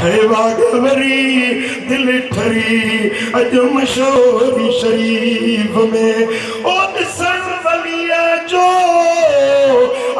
है वागवरी दिल ठरी अज मशहूरी शरीफ में ओ दिसन वलिया जो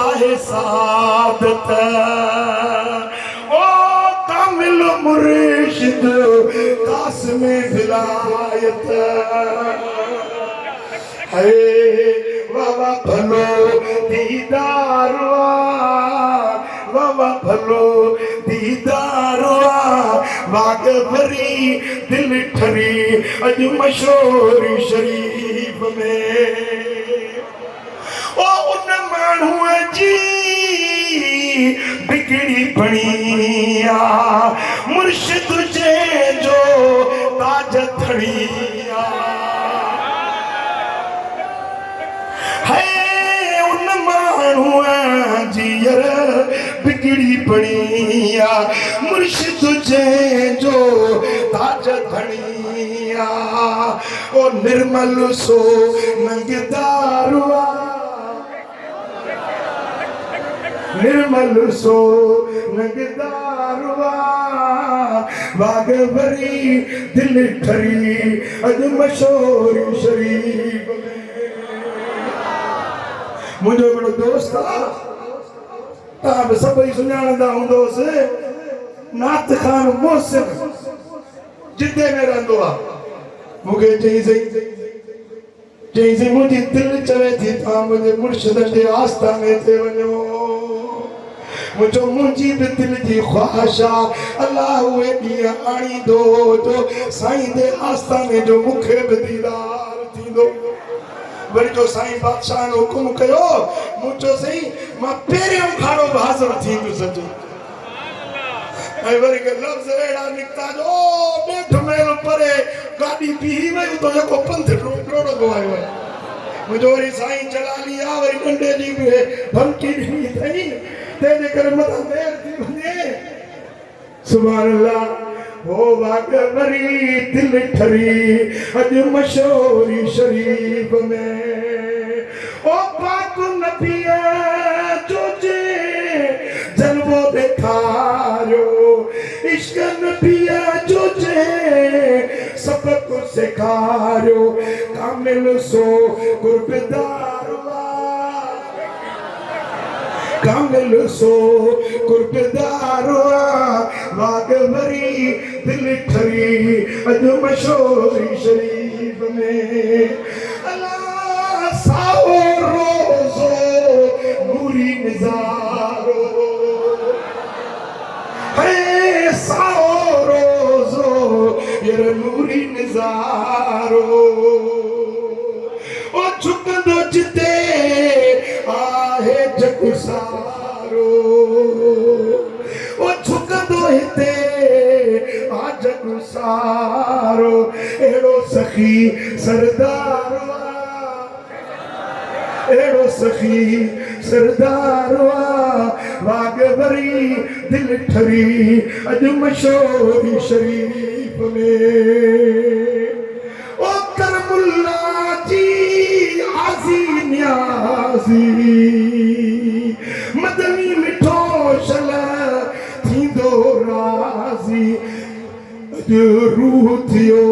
आहे सादत ओ कामिल मुर्शिद कासिम विलायत है वावा भलो दीदारवा वावा भलो दीदारवा वागवरी दिल ठरी अज मशहूरी शरीफ में ओ उन मानू जी बिगड़ी बणिया मुर्शिद जे जो ताज थड़िया है उन मानू जीअर बिगड़ी बणिया मुर्शिद जे जो ताज धड़िया ओ निर्मल सो नंगदारुआ निर्मल सो नगदारवा वागवरी दिल ठरी अज मशहूरी शरीफ में मुझो बड़ो दोस्त ताब सभई सुञाणंदा हूंदोस नात खान मोहसिन जिते में रहंदो आ मूंखे चई मुंहिंजी दिलि चवे थी तव्हां मुंहिंजे मुर्शिद जे आस्थाने ते वञो मुझो मुंहिंजी बि दिलि जी ख़्वाहिश आहे अलाह उहे ॾींहं आणींदो जो साईं जे आस्थाने जो मूंखे बि दीदार थींदो वरी जो साईं बादशाह ने हुकुम कयो मुझो सही मां पहिरियों खाड़ो बि हाज़िर थींदुसि अची ऐं वरी के लफ़्ज़ अहिड़ा निकिता जो ॾेढ मैल परे गाॾी बीही वई तो जेको पंध डोड़ंदो आयो आहे मुंहिंजो वरी साईं जलाली आहे वरी नंढे जी बि धमकी ॾिनी अथई तेरे कर मत देर थी बने सुभान अल्लाह हो वागवरी दिल ठरी अज मशहूरी शरीफ में ओ पाक नबी जो जे जलवो दिखारो इश्क नबी जो जे सबक सिखारो कामिल सो कुर्बदार कामिल सो कुर्बदारवा वागवरी दिल ठरी अज मशहूरी शरीफ में अल्लाह साओ रोज़ो नूरी निज़ारो है साओ रोज़ो यार नूरी निज़ारो ओ झुकंदो जिते आहे जग सारो ओ झुकंदो हिते आ जग सारो एड़ो सखी सरदार एड़ो सखी सरदार वागवरी दिल ठरी अज मशहूरी शरीफ में ओ करमुल्ला जी आजी न्याजी मदनी मिठो शल थींदो राज़ी अज रूह थियो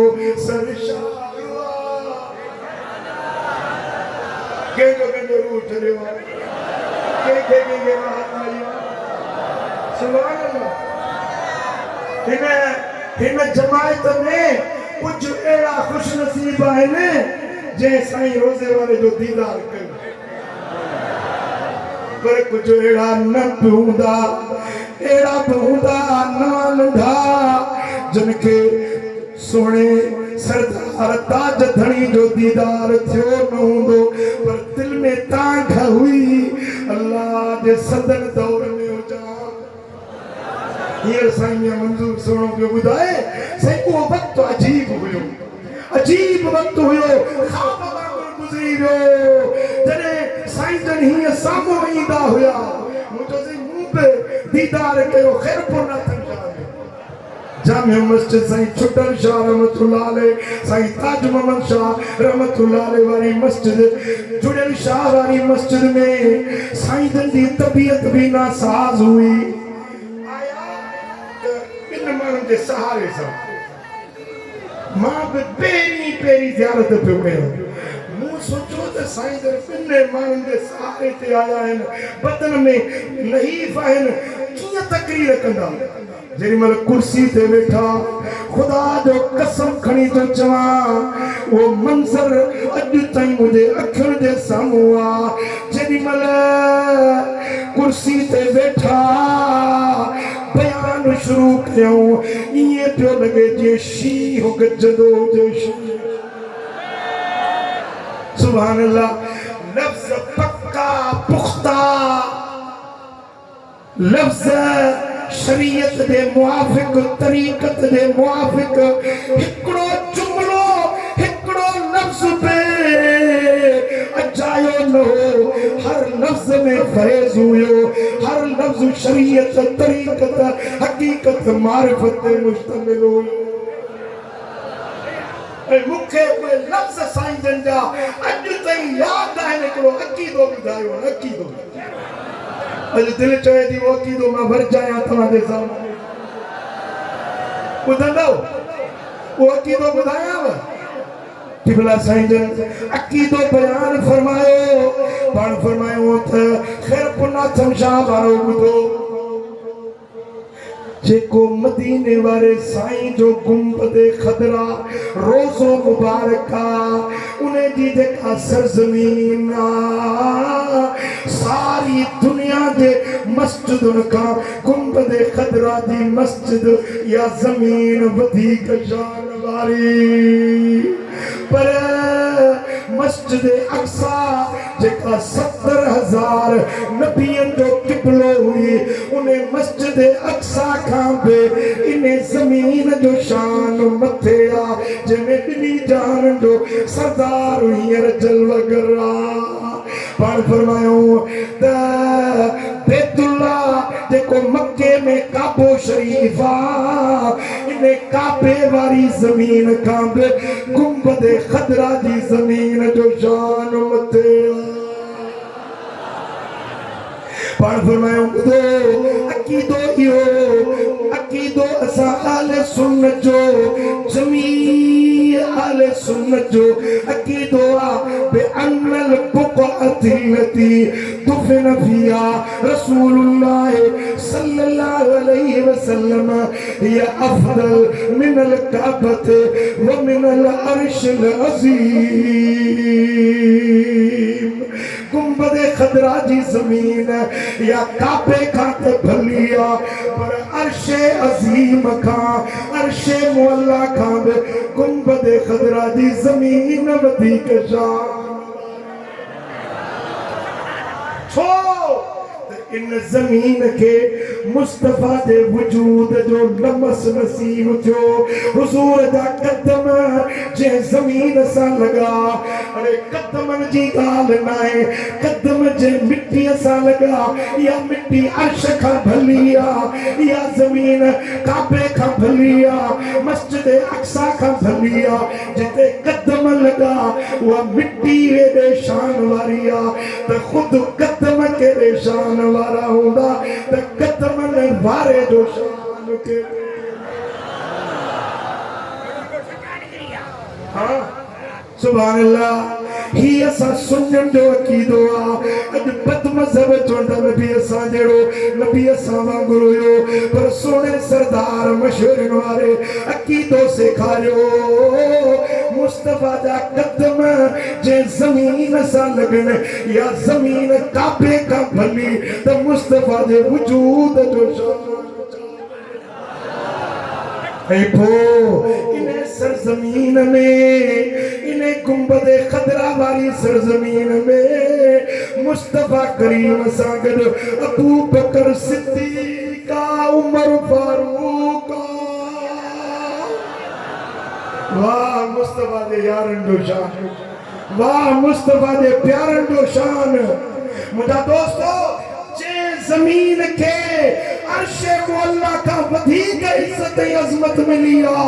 सरशारवा कंहिंजो रूह ठरियो के राहत आई सुभान अल्लाह हिन जमायत में कुछ अहिड़ा खुश नसीब आहिनि जे साईं रोज़े वाले जो दीदार कयो पर कुछ अहिड़ा न बि हूंदा अहिड़ा बि हूंदा नवां नंढा जिनखे सोणे सरदार ताज धणी जो दीदार थियो न हूंदो पर दिल में तांघ हुई अल्लाह जे सदन दौर में हुजा हींअर साईं मंज़ूर सोणो पियो ॿुधाए साईं उहो वक़्तु अजीब वक़्तु हुयो ख़्वाब वांगुरु गुज़री वियो जॾहिं साईं जन हीअं साम्हूं ईंदा हुया मुंहिंजो साईं मूं बि दीदार कयो ख़ैरपुर नाथन शाह जामिया मस्जिद साईं छुटल शाह रहमतुल्लाह अलैह साईं ताज मोहम्मद शाह रहमतुल्लाह अलैह वारी मस्जिद जुड़ियल शाह वारी मस्जिद में साईं जन जी तबीयत भी नासाज़ हुई आया इन मान के सहारे से मां पे पेरी पेरी ज़ियारत पे कयो मु सोचो त साईं जर पिने मान के सहारे ते आया है बदन में लहीफ है किया तकरीर कंदा जेरी मल कुर्सी ते बैठा खुदा जो कसम खणी तो चवा वो मंजर अज ताई मुझे अखर जे सामू आ जेरी मल कुर्सी ते बैठा बयान शुरू कयो ये पियो लगे जे शी हो गजदो जे शी सुभान अल्लाह लफ्ज पक्का पुख्ता लफ्ज शरीयत दे मुआफिक तरीकत दे मुआफिक हिकड़ो जुमलो हिकड़ो लफ्ज पे अजायो न हो हर लफ्ज में फैज हुयो हर लफ्ज शरीयत तरीकत हकीकत मारिफत पे मुश्तमिल हो मुखे कोई लफ्ज साईं जन जा अज ताईं याद आहे निकलो अकीदो बुधायो अकीदो अज दिल चए थी वो अकीदो मां भर जाया तव्हांजे सामने ॿुधंदो वो अकीदो ॿुधायांव टिबला साईं जन अकीदो बयान फरमायो पाण फरमायो त ख़ैर पुनाथम शाह वारो ॿुधो जेको मदीने वारे साईं जो गुंबदे खदरा रोज़ो मुबारका उन्हें जी जेका सरजमीन सारी दुनिया दे मस्जिदुन का गुंबदे खदरा दी मस्जिद या जमीन वधीक शान वारी पर मस्जिद अक्सा जेका 70,000 नबियन जो किबलो हुई उन्हें मस्जिद अक्सा खां बे इन्हें जमीन जो शान मथे आ जने बिनी जान जो सरदार हींअर जलवगरा पाण फरमायो त बैतुल्ला जेको मक्के में काबो शरीफ आ इन्हें काबे वारी जमीन खां बे गुंबदे खदरा जी जमीन जो शान मथे पाण फरमायो ॿुधो अकीदो इहो अकीदो असां आले सुन्नत जो जमी आले सुन्नत जो अकीदो आ बे अनल बुक़अतिलती दुफन फिया रसूलुल्लाह सल्लल्लाहु अलैहि वसल्लम या अफदल मिनल काबत व मिनल अर्शिल अज़ीम गुंबदे खदरा जी जमीन या काबे खां त भलिया पर अर्शे अज़ीम खां अर्शे मुअल्ला खां बि गुंबदे खदरा जी जमीन वधीक शान छो इन जमीन के मुस्तफा दे वजूद जो लमस नसीब थियो हुजूर दा कदम जे जमीन सा लगा अरे कदमन जी गाल नाए कदम जे मिट्टी सा लगा या मिट्टी अर्श का भलिया या जमीन काबे का भलिया मस्जिद अक्सा का भलिया जिते कदम लगा वो मिट्टी वे शान वारिया तो खुद कदम के शान वारा होगा तो कदम ने वारे जो शान के हाँ सुभान अल्लाह ही असा सुन्नत जो अकीदो आ अज बद मजहब चोंदा नबी असा जेड़ो नबी असा वांगुरु यो पर सोने सरदार मशहूर वारे अकीदो सिखायो मुस्तफा दा कदम जे जमीन सा लगन या जमीन काबे का भली तो मुस्तफा दे वजूद जो शान इन्हें सरजमीन में इन्हें गुंबदे खदरा वाली सरजमीन में मुस्तफा करीम सागर अबू बकर सिद्दीक उमर फारूक वाह मुस्तफा दे यारन जो शान वाह मुस्तफा दे प्यारन जो शान मुझा दोस्तों जे जमीन के अर्शे मुअल्ला का वधीक इज्जत अजमत मिली आ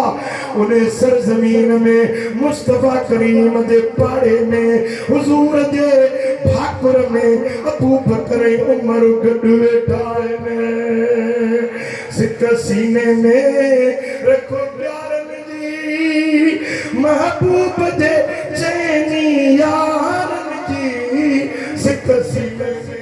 उन्हें सरजमीन में मुस्तफा करीम दे पाड़े में हुजूर दे भाकुर में अबू बकर उमर गड वेठा ने सिक सीने में रखो प्यार जी महबूब दे चैनी यार जी सिक सीने में